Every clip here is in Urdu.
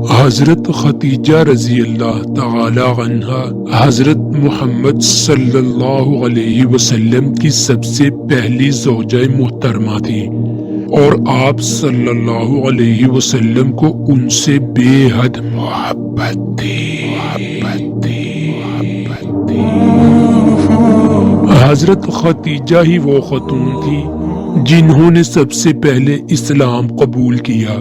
حضرت خدیجہ رضی اللہ تعالی عنہا حضرت محمد صلی اللہ علیہ وسلم کی سب سے پہلی زوجہ محترمہ تھی اور آپ صلی اللہ علیہ وسلم کو ان سے بے حد محبت تھی۔ حضرت خدیجہ ہی وہ خاتون تھی جنہوں نے سب سے پہلے اسلام قبول کیا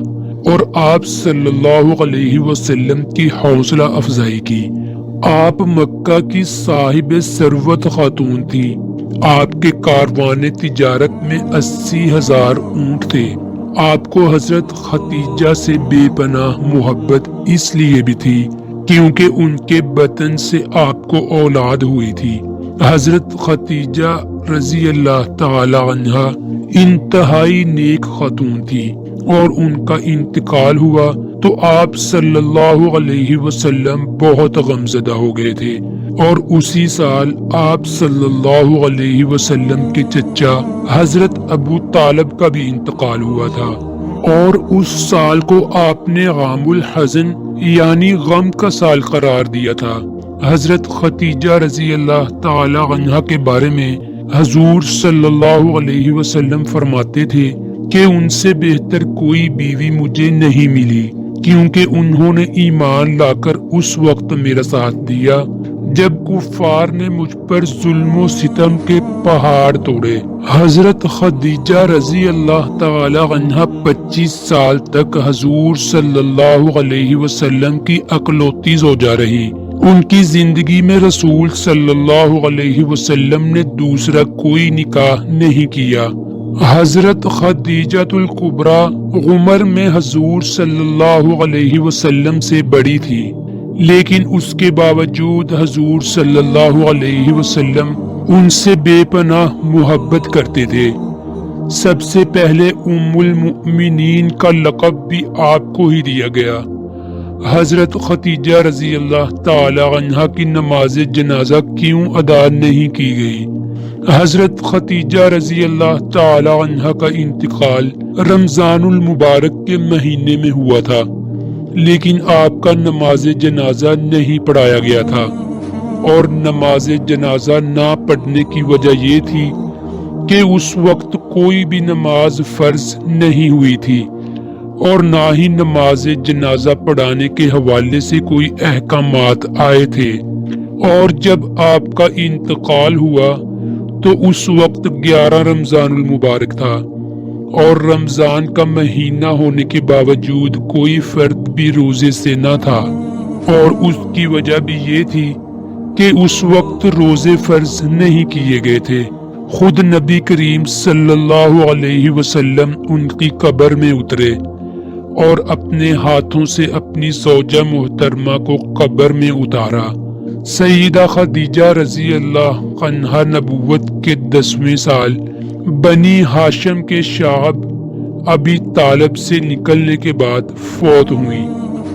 اور آپ صلی اللہ علیہ وسلم کی حوصلہ افزائی کی۔ آپ مکہ کی صاحب ثروت خاتون تھی۔ آپ کے کاروان تجارت میں 80,000 اونٹ تھے۔ آپ کو حضرت خدیجہ سے بے پناہ محبت اس لیے بھی تھی کیونکہ ان کے بطن سے آپ کو اولاد ہوئی تھی۔ حضرت خدیجہ رضی اللہ تعالی عنہا انتہائی نیک خاتون تھی اور ان کا انتقال ہوا تو آپ صلی اللہ علیہ وسلم بہت غمزدہ ہو گئے تھے اور اسی سال آپ صلی اللہ علیہ وسلم کے چچا حضرت ابو طالب کا بھی انتقال ہوا تھا اور اس سال کو آپ نے عام الحزن یعنی غم کا سال قرار دیا تھا۔ حضرت خدیجہ رضی اللہ تعالی عنہا کے بارے میں حضور صلی اللہ علیہ وسلم فرماتے تھے کہ ان سے بہتر کوئی بیوی مجھے نہیں ملی کیونکہ انہوں نے ایمان لا کر اس وقت میرا ساتھ دیا جب کفار نے مجھ پر ظلم و ستم کے پہاڑ توڑے۔ حضرت خدیجہ رضی اللہ تعالی عنہا 25 سال تک حضور صلی اللہ علیہ وسلم کی اکلوتی زوجہ رہی۔ ان کی زندگی میں رسول صلی اللہ علیہ وسلم نے دوسرا کوئی نکاح نہیں کیا۔ حضرت خدیجہ الکبریٰ عمر میں حضور صلی اللہ علیہ وسلم سے بڑی تھی لیکن اس کے باوجود حضور صلی اللہ علیہ وسلم ان سے بے پناہ محبت کرتے تھے۔ سب سے پہلے ام المؤمنین کا لقب بھی آپ کو ہی دیا گیا۔ حضرت خدیجہ رضی اللہ تعالی عنہا کی نماز جنازہ کیوں ادا نہیں کی گئی؟ حضرت خدیجہ رضی اللہ تعالی عنہا کا انتقال رمضان المبارک کے مہینے میں ہوا تھا لیکن آپ کا نماز جنازہ نہیں پڑھایا گیا تھا اور نماز جنازہ نہ پڑھنے کی وجہ یہ تھی کہ اس وقت کوئی بھی نماز فرض نہیں ہوئی تھی اور نہ ہی نماز جنازہ پڑھانے کے حوالے سے کوئی احکامات آئے تھے، اور جب آپ کا انتقال ہوا تو اس وقت 11 رمضان المبارک تھا اور رمضان کا مہینہ ہونے کے باوجود کوئی فرد بھی روزے سے نہ تھا، اور اس کی وجہ بھی یہ تھی کہ اس وقت روزے فرض نہیں کیے گئے تھے۔ خود نبی کریم صلی اللہ علیہ وسلم ان کی قبر میں اترے اور اپنے ہاتھوں سے اپنی زوجہ محترمہ کو قبر میں اتارا۔ سیدہ خدیجہ رضی اللہ عنہا نبوت کے 10ویں سال بنی ہاشم کے شعب ابی طالب سے نکلنے کے بعد فوت ہوئی۔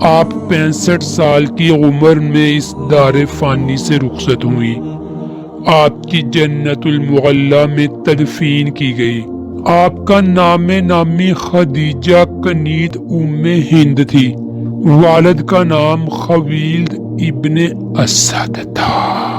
آپ 65 سال کی عمر میں اس دار فانی سے رخصت ہوئی۔ آپ کی جنت المعلی میں تدفین کی گئی۔ آپ کا نام نامی خدیجہ کنیت ام ہند تھی۔ والد کا نام خویلد ابن اسد تھا۔